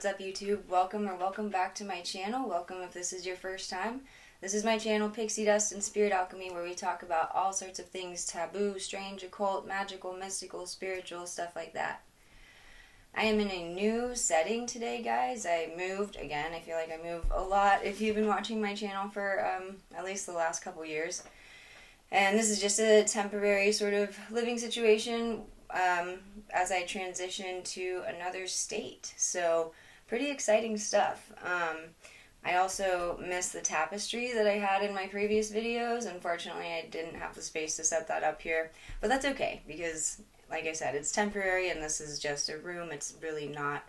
What's up, YouTube? Welcome or welcome back to my channel. Welcome if this is your first time. This is my channel, Pixie Dust and Spirit Alchemy, where we talk about all sorts of things taboo, strange, occult, magical, mystical, spiritual, stuff like that. I am in a new setting today, guys. I moved again. I feel like I move a lot if you've been watching my channel for at least the last couple years. And this is just a temporary sort of living situation as I transition to another state. So, pretty exciting stuff. I also missed the tapestry that I had in my previous videos. Unfortunately, I didn't have the space to set that up here. But that's okay, because, like I said, it's temporary and this is just a room. It's really not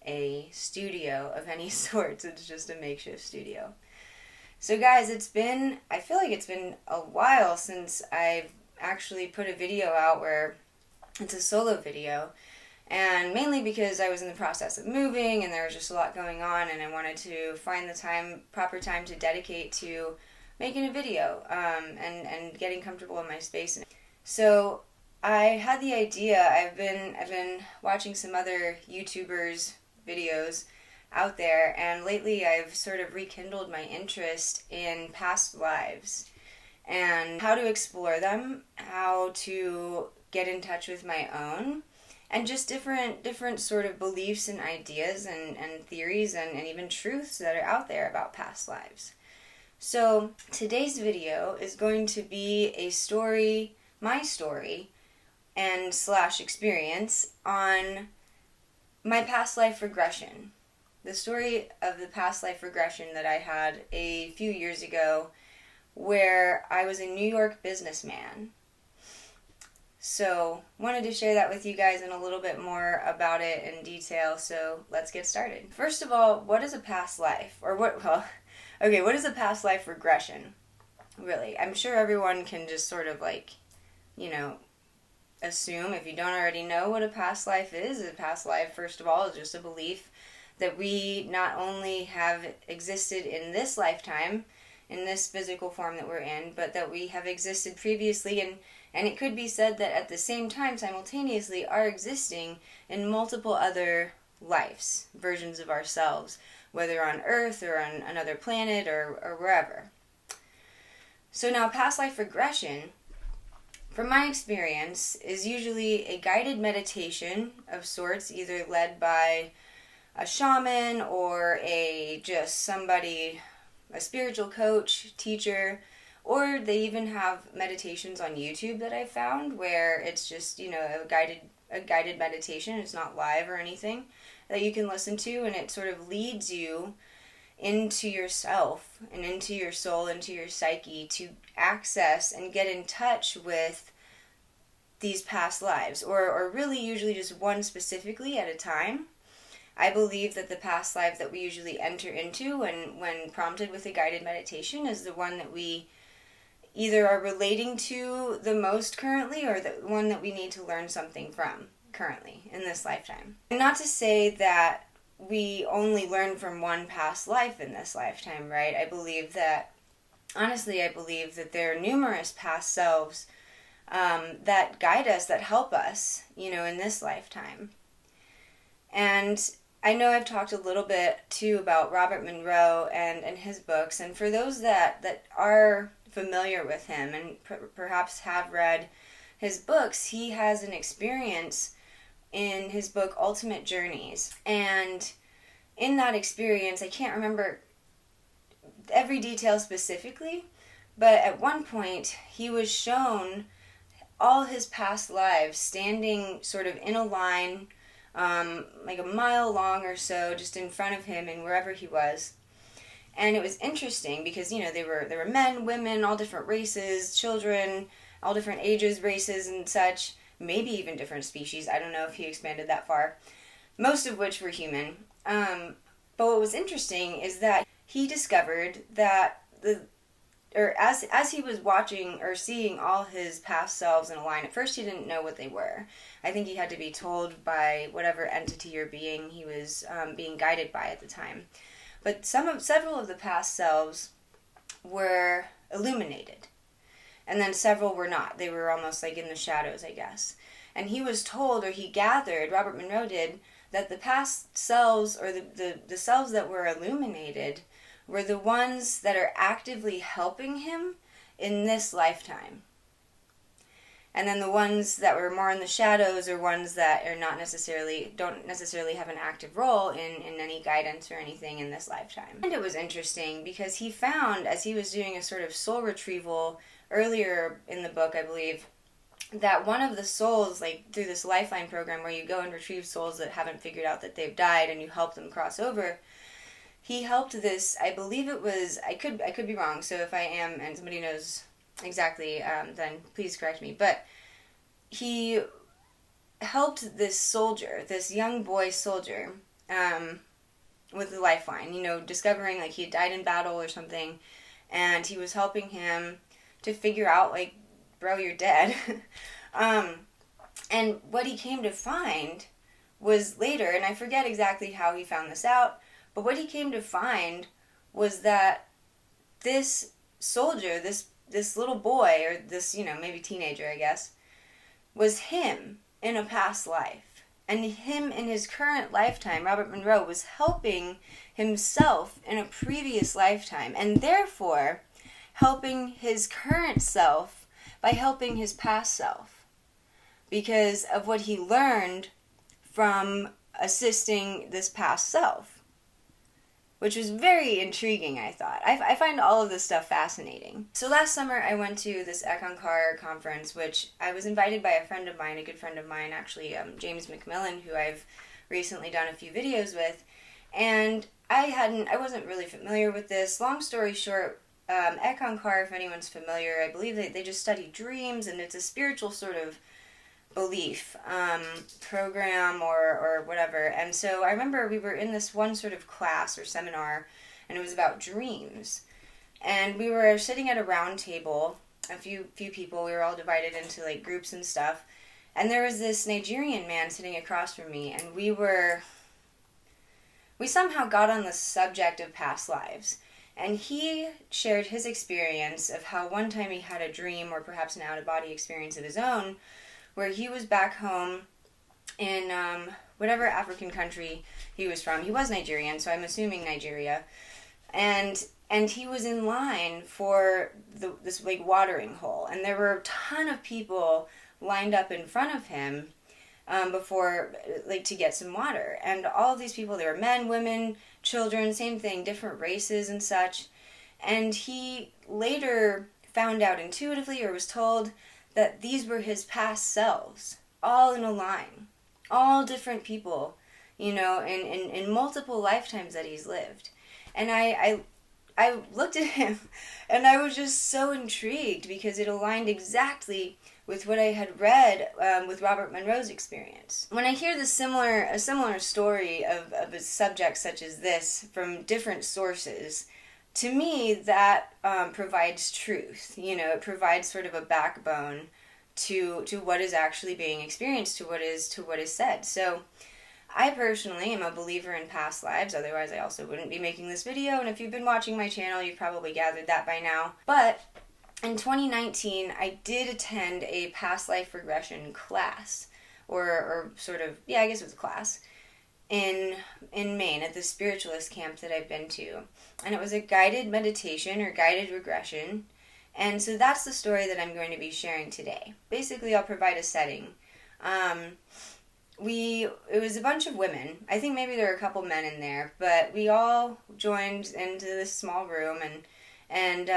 a studio of any sort. It's just a makeshift studio. So guys, I feel like it's been a while since I've actually put a video out where it's a solo video, and mainly because I was in the process of moving and there was just a lot going on, and I wanted to find the proper time to dedicate to making a video and getting comfortable in my space. So I had the idea. I've been watching some other YouTubers' videos out there, and lately I've sort of rekindled my interest in past lives and how to explore them, how to get in touch with my own, and just different sort of beliefs and ideas and theories and even truths that are out there about past lives. So today's video is going to be a story, my story, and / experience on my past life regression. The story of the past life regression that I had a few years ago, where I was a New York businessman. So, wanted to share that with you guys and a little bit more about it in detail, so let's get started. First of all, what is a past life? What is a past life regression? Really, I'm sure everyone can just sort of assume, if you don't already know what a past life is. A past life, first of all, is just a belief that we not only have existed in this lifetime, in this physical form that we're in, but that we have existed previously, and it could be said that at the same time, simultaneously, are existing in multiple other lives, versions of ourselves, whether on Earth or on another planet or wherever. So now, past life regression, from my experience, is usually a guided meditation of sorts, either led by a shaman or a spiritual coach, teacher, or they even have meditations on YouTube that I've found where it's just, a guided meditation. It's not live or anything that you can listen to, and it sort of leads you into yourself and into your soul, into your psyche, to access and get in touch with these past lives, or really usually just one specifically at a time. I believe that the past life that we usually enter into when prompted with a guided meditation is the one that we either are relating to the most currently, or the one that we need to learn something from currently in this lifetime. And not to say that we only learn from one past life in this lifetime, right? I believe that there are numerous past selves that guide us, that help us, in this lifetime. And I know I've talked a little bit, too, about Robert Monroe and his books, and for those that are familiar with him and perhaps have read his books, he has an experience in his book, Ultimate Journeys. And in that experience, I can't remember every detail specifically, but at one point, he was shown all his past lives standing sort of in a line, like a mile long or so, just in front of him and wherever he was. And it was interesting because, there were men, women, all different races, children, all different ages, races and such, maybe even different species. I don't know if he expanded that far, most of which were human. But what was interesting is that he discovered that as he was watching or seeing all his past selves in a line, at first he didn't know what they were. I think he had to be told by whatever entity or being he was being guided by at the time. But several of the past selves were illuminated, and then several were not. They were almost like in the shadows, I guess. And he was told, or he gathered, Robert Monroe did, that the past selves, or the selves that were illuminated, were the ones that are actively helping him in this lifetime. And then the ones that were more in the shadows are ones that are don't necessarily have an active role in any guidance or anything in this lifetime. And it was interesting because he found, as he was doing a sort of soul retrieval earlier in the book, I believe, that one of the souls, like through this Lifeline program where you go and retrieve souls that haven't figured out that they've died and you help them cross over, he helped this, I believe it was, I could be wrong, so if I am and somebody knows exactly, then please correct me, but he helped this soldier, this young boy soldier, with the Lifeline, discovering like he had died in battle or something, and he was helping him to figure out, like, bro, you're dead. And what he came to find was later, and I forget exactly how he found this out, but what he came to find was that this soldier, this little boy, or this, maybe teenager, I guess, was him in a past life. And him in his current lifetime, Robert Monroe, was helping himself in a previous lifetime, and therefore helping his current self by helping his past self, because of what he learned from assisting this past self, which was very intriguing, I thought. I find all of this stuff fascinating. So last summer I went to this Ekankar conference, which I was invited by a friend of mine, a good friend of mine actually, James McMillan, who I've recently done a few videos with, and I wasn't really familiar with this. Long story short, Ekankar, if anyone's familiar, I believe they just study dreams, and it's a spiritual sort of belief program or whatever. And so I remember we were in this one sort of class or seminar, and it was about dreams. And we were sitting at a round table, a few people. We were all divided into like groups and stuff. And there was this Nigerian man sitting across from me, and we somehow got on the subject of past lives. And he shared his experience of how one time he had a dream, or perhaps an out-of-body experience of his own, where he was back home in whatever African country he was from. He was Nigerian, so I'm assuming Nigeria. And he was in line for this like watering hole, and there were a ton of people lined up in front of him before, like, to get some water. And all of these people, there were men, women, children, same thing, different races and such. And he later found out intuitively, or was told, that these were his past selves, all in a line, all different people, in multiple lifetimes that he's lived. And I looked at him, and I was just so intrigued, because it aligned exactly with what I had read with Robert Monroe's experience. When I hear a similar story of a subject such as this from different sources, to me that provides truth. It provides sort of a backbone to what is actually being experienced, to what is said. So I personally am a believer in past lives, otherwise I also wouldn't be making this video, and if you've been watching my channel, you've probably gathered that by now. But in 2019, I did attend a Past Life Regression class, or sort of, yeah, I guess it was a class, in Maine at the spiritualist camp that I've been to. And it was a guided meditation or guided regression. And so that's the story that I'm going to be sharing today. Basically, I'll provide a setting. It was a bunch of women. I think maybe there were a couple men in there, but we all joined into this small room, and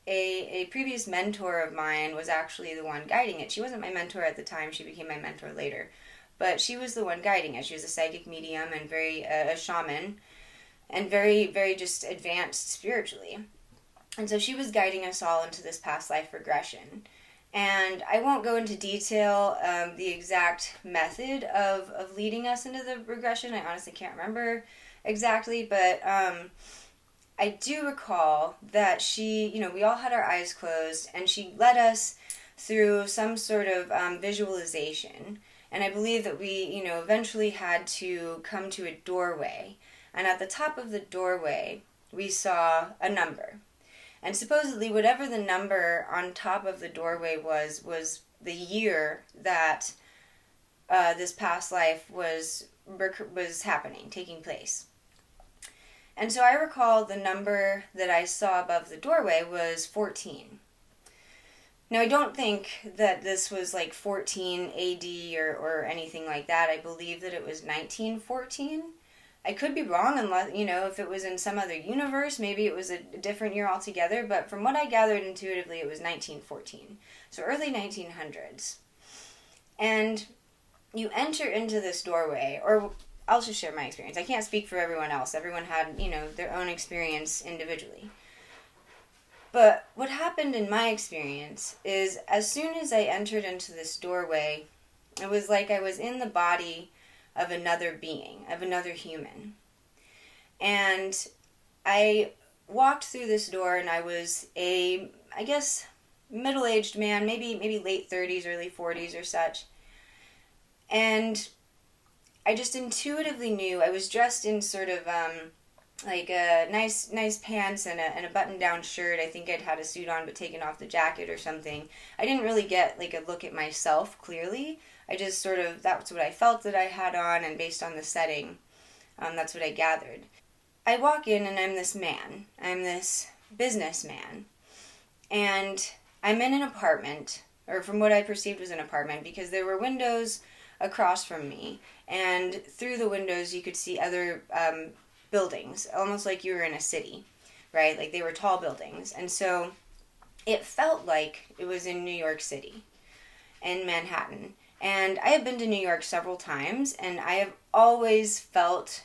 a previous mentor of mine was actually the one guiding it. She wasn't my mentor at the time. She became my mentor later. But she was the one guiding it. She was a psychic medium and a shaman, and very, very just advanced spiritually. And so she was guiding us all into this past life regression. And I won't go into detail the exact method of leading us into the regression. I honestly can't remember exactly, but I do recall that she, we all had our eyes closed, and she led us through some sort of visualization. And I believe that we, eventually had to come to a doorway. And at the top of the doorway, we saw a number. And supposedly, whatever the number on top of the doorway was the year that this past life was was happening, taking place. And so I recall the number that I saw above the doorway was 14. Now, I don't think that this was like 14 AD or anything like that. I believe that it was 1914. I could be wrong, unless, if it was in some other universe, maybe it was a different year altogether, but from what I gathered intuitively, it was 1914. So early 1900s. And you enter into this doorway, or I'll just share my experience. I can't speak for everyone else. Everyone had, their own experience individually. But what happened in my experience is as soon as I entered into this doorway, it was like I was in the body of another being, of another human. And I walked through this door and I was middle-aged man, maybe late 30s, early 40s or such. And I just intuitively knew. I was dressed in sort of like nice pants and a button-down shirt. I think I'd had a suit on but taken off the jacket or something. I didn't really get like a look at myself clearly. I just sort of, that's what I felt that I had on, and based on the setting, that's what I gathered. I walk in and I'm this man. I'm this businessman. And I'm in an apartment, or from what I perceived was an apartment, because there were windows across from me, and through the windows you could see other buildings, almost like you were in a city, right? Like they were tall buildings. And so it felt like it was in New York City, in Manhattan. And I have been to New York several times, and I have always felt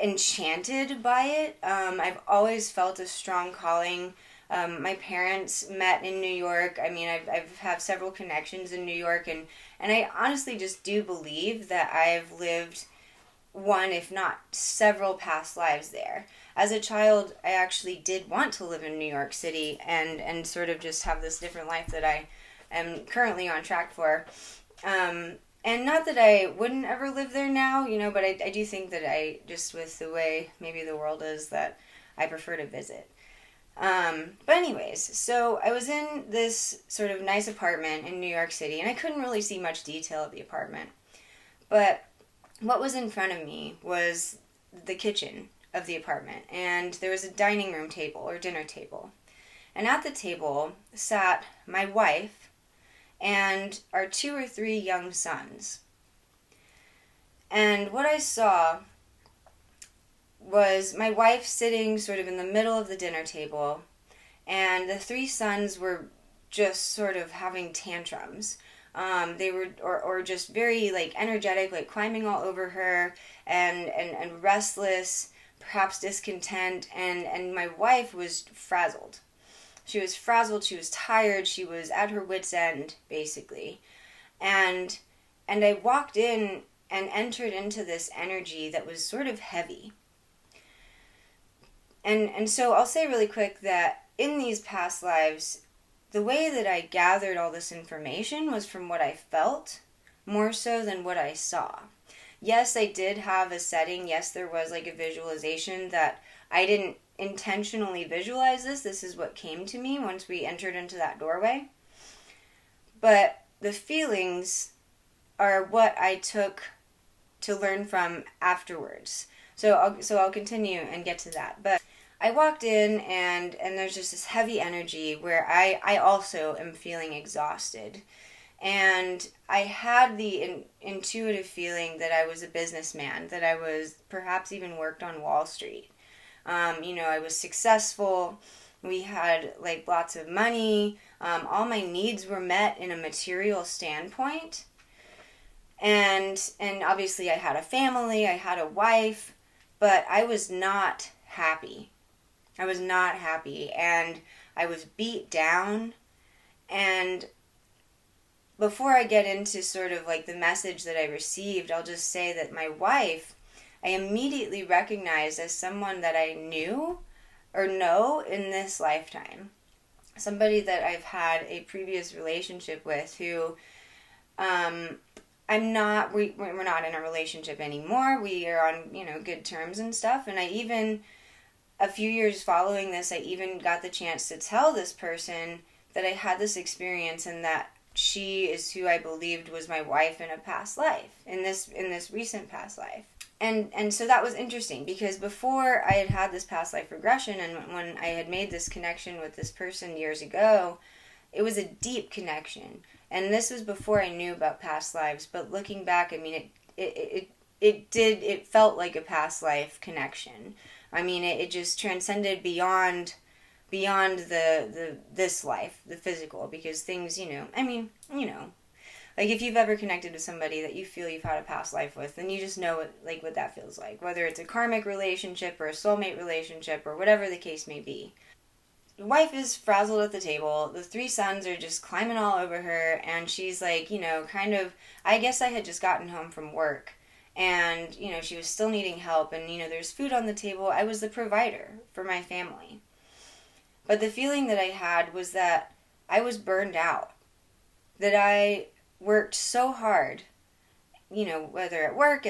enchanted by it. I've always felt a strong calling. My parents met in New York. I mean, I've have several connections in New York, and I honestly just do believe that I've lived one, if not several past lives there. As a child, I actually did want to live in New York City and sort of just have this different life that I am currently on track for. And not that I wouldn't ever live there now, but I do think that I, just with the way maybe the world is, that I prefer to visit. But anyways, so I was in this sort of nice apartment in New York City, and I couldn't really see much detail of the apartment. But what was in front of me was the kitchen of the apartment, and there was a dining room table, or dinner table. And at the table sat my wife and our 2 or 3 young sons. And what I saw was my wife sitting sort of in the middle of the dinner table, and the 3 sons were just sort of having tantrums. They were, or just very like energetic, like climbing all over her, and restless, perhaps discontent, and my wife was frazzled. She was frazzled, she was tired, she was at her wit's end, basically. And I walked in and entered into this energy that was sort of heavy. And so I'll say really quick that in these past lives, the way that I gathered all this information was from what I felt, more so than what I saw. Yes, I did have a setting. Yes, there was like a visualization that I didn't intentionally visualize this. This is what came to me once we entered into that doorway. But the feelings are what I took to learn from afterwards. So I'll continue and get to that. But I walked in, and there's just this heavy energy where I also am feeling exhausted. And I had the intuitive feeling that I was a businessman, that I was perhaps even worked on Wall Street. I was successful. We had like lots of money. All my needs were met in a material standpoint. And obviously I had a family, I had a wife, but I was not happy. I was not happy, and I was beat down. And before I get into sort of like the message that I received, I'll just say that my wife, I immediately recognized as someone that I knew or know in this lifetime. Somebody that I've had a previous relationship with who, we're not in a relationship anymore. We are on, good terms and stuff. And I even, a few years following this, I even got the chance to tell this person that I had this experience and that she is who I believed was my wife in a past life, in this recent past life. And so that was interesting, because before I had this past life regression, and when I had made this connection with this person years ago, it was a deep connection. And this was before I knew about past lives, but looking back, I mean, it felt like a past life connection. I mean, it just transcended beyond this life, the physical, because things, like if you've ever connected with somebody that you feel you've had a past life with, then you just know what that feels like, whether it's a karmic relationship or a soulmate relationship or whatever the case may be. The wife is frazzled at the table. The 3 sons are just climbing all over her, and she's like, kind of, I guess I had just gotten home from work, and, she was still needing help, and, there's food on the table. I was the provider for my family. But the feeling that I had was that I was burned out, that I worked so hard, whether at work,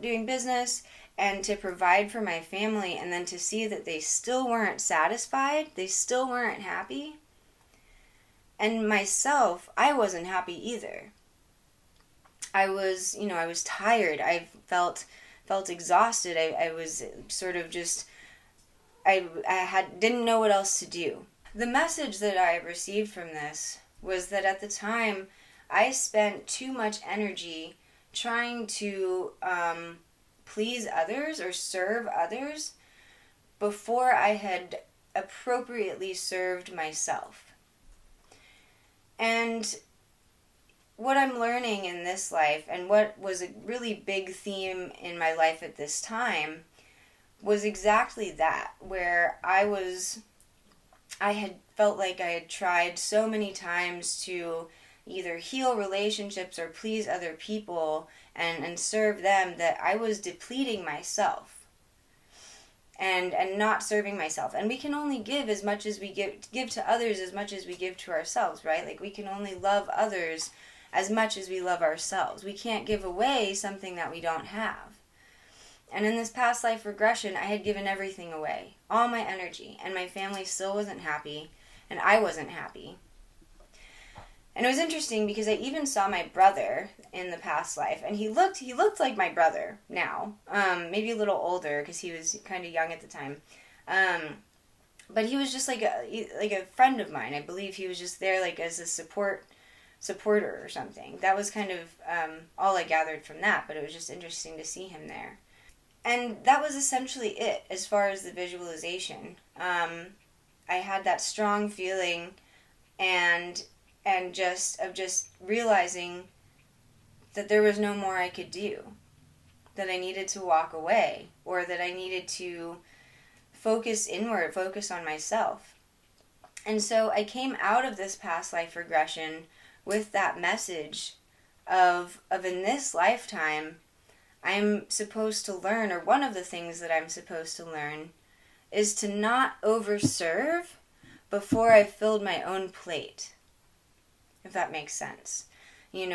doing business, and to provide for my family, and then to see that they still weren't satisfied, they still weren't happy. And myself, I wasn't happy either. I was tired. I felt exhausted. I was sort of just, didn't know what else to do. The message that I received from this was that at the time, I spent too much energy trying to please others or serve others before I had appropriately served myself. And what I'm learning in this life, and what was a really big theme in my life at this time, was exactly that, where I had felt like I had tried so many times to either heal relationships or please other people and serve them, that I was depleting myself and not serving myself. And we can only give as much as we give to others as much as we give to ourselves, right? Like, we can only love others as much as we love ourselves. We can't give away something that we don't have. And in this past life regression, I had given everything away, all my energy, and my family still wasn't happy, and I wasn't happy. And it was interesting because I even saw my brother in the past life, and he looked like my brother now, maybe a little older because he was kind of young at the time. But he was just like a friend of mine. I believe he was just there like as a supporter or something. That was kind of all I gathered from that, but it was just interesting to see him there. And that was essentially it as far as the visualization. I had that strong feeling and just realizing that there was no more I could do, that I needed to walk away, or that I needed to focus inward, focus on myself. And so I came out of this past life regression with that message of in this lifetime, I'm supposed to learn, or one of the things that I'm supposed to learn, is to not overserve before I've filled my own plate. If that makes sense. To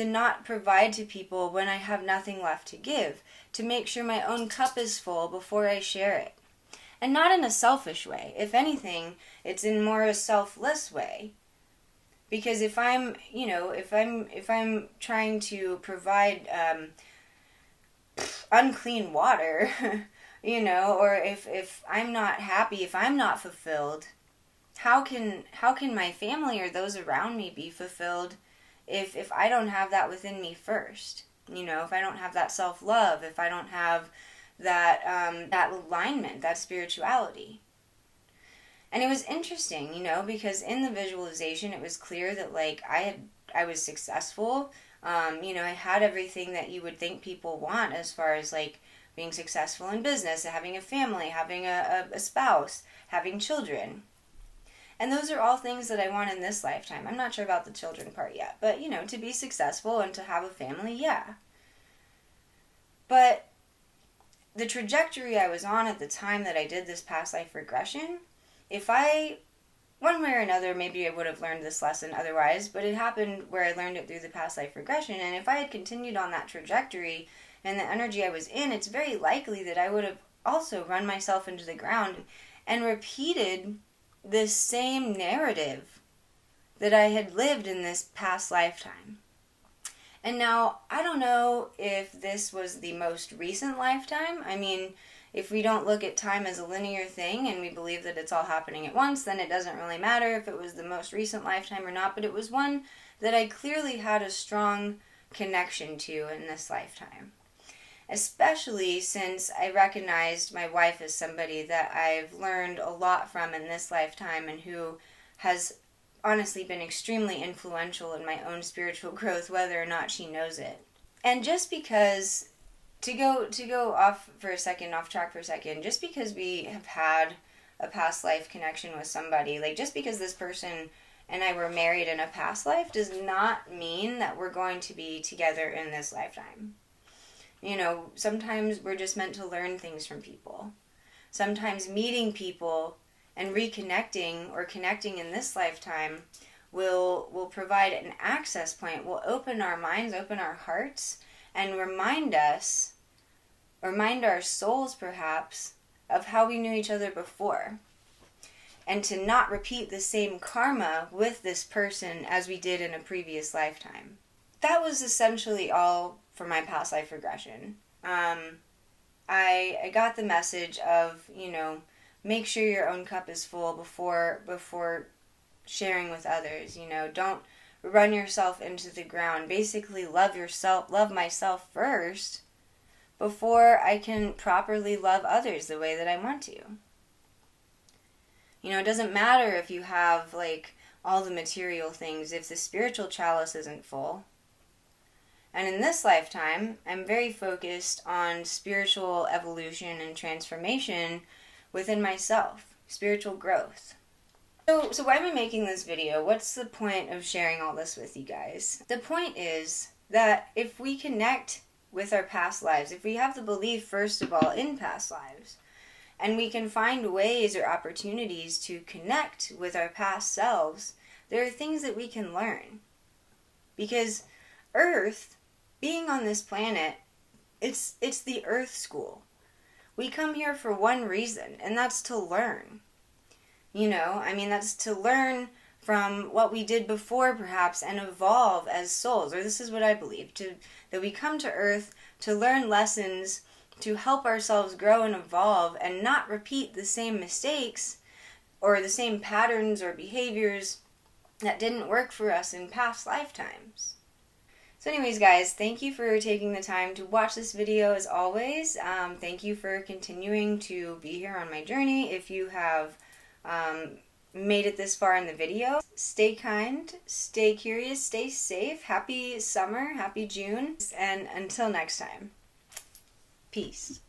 not provide to people when I have nothing left to give. To make sure my own cup is full before I share it. And not in a selfish way. If anything, it's in more a selfless way. Because if I'm trying to provide unclean water, or if I'm not happy, if I'm not fulfilled, how can my family or those around me be fulfilled if I don't have that within me first? If I don't have that self-love, if I don't have that alignment, that spirituality. And it was interesting, because in the visualization it was clear that I was successful. I had everything that you would think people want as far as being successful in business, having a family, having a spouse, having children. And those are all things that I want in this lifetime. I'm not sure about the children part yet, but to be successful and to have a family, yeah. But the trajectory I was on at the time that I did this past life regression, one way or another, maybe I would have learned this lesson otherwise, but it happened where I learned it through the past life regression, and if I had continued on that trajectory and the energy I was in, it's very likely that I would have also run myself into the ground and repeated this same narrative that I had lived in this past lifetime. And now, I don't know if this was the most recent lifetime. I mean, if we don't look at time as a linear thing and we believe that it's all happening at once, then it doesn't really matter if it was the most recent lifetime or not, but it was one that I clearly had a strong connection to in this lifetime. Especially since I recognized my wife as somebody that I've learned a lot from in this lifetime and who has honestly been extremely influential in my own spiritual growth, whether or not she knows it. And just because, to go off track for a second, just because we have had a past life connection with somebody, like just because this person and I were married in a past life does not mean that we're going to be together in this lifetime. You know, sometimes we're just meant to learn things from people. Sometimes meeting people and reconnecting or connecting in this lifetime will provide an access point, will open our minds, open our hearts, and remind our souls perhaps, of how we knew each other before. And to not repeat the same karma with this person as we did in a previous lifetime. That was essentially all for my past life regression. I got the message of, you know, make sure your own cup is full before sharing with others. You know, don't run yourself into the ground. Basically, love myself first before I can properly love others the way that I want to. You know, it doesn't matter if you have, like, all the material things if the spiritual chalice isn't full. And in this lifetime, I'm very focused on spiritual evolution and transformation within myself, spiritual growth. So why am I making this video? What's the point of sharing all this with you guys? The point is that if we connect with our past lives, if we have the belief, first of all, in past lives, and we can find ways or opportunities to connect with our past selves, there are things that we can learn. Because Earth, being on this planet, it's the Earth school. We come here for one reason, and that's to learn. You know, I mean, that's to learn from what we did before, perhaps, and evolve as souls. Or this is what I believe, that we come to Earth to learn lessons, to help ourselves grow and evolve, and not repeat the same mistakes or the same patterns or behaviors that didn't work for us in past lifetimes. So anyways, guys, thank you for taking the time to watch this video as always. Thank you for continuing to be here on my journey. If you have made it this far in the video, stay kind, stay curious, stay safe. Happy summer, happy June, and until next time, peace.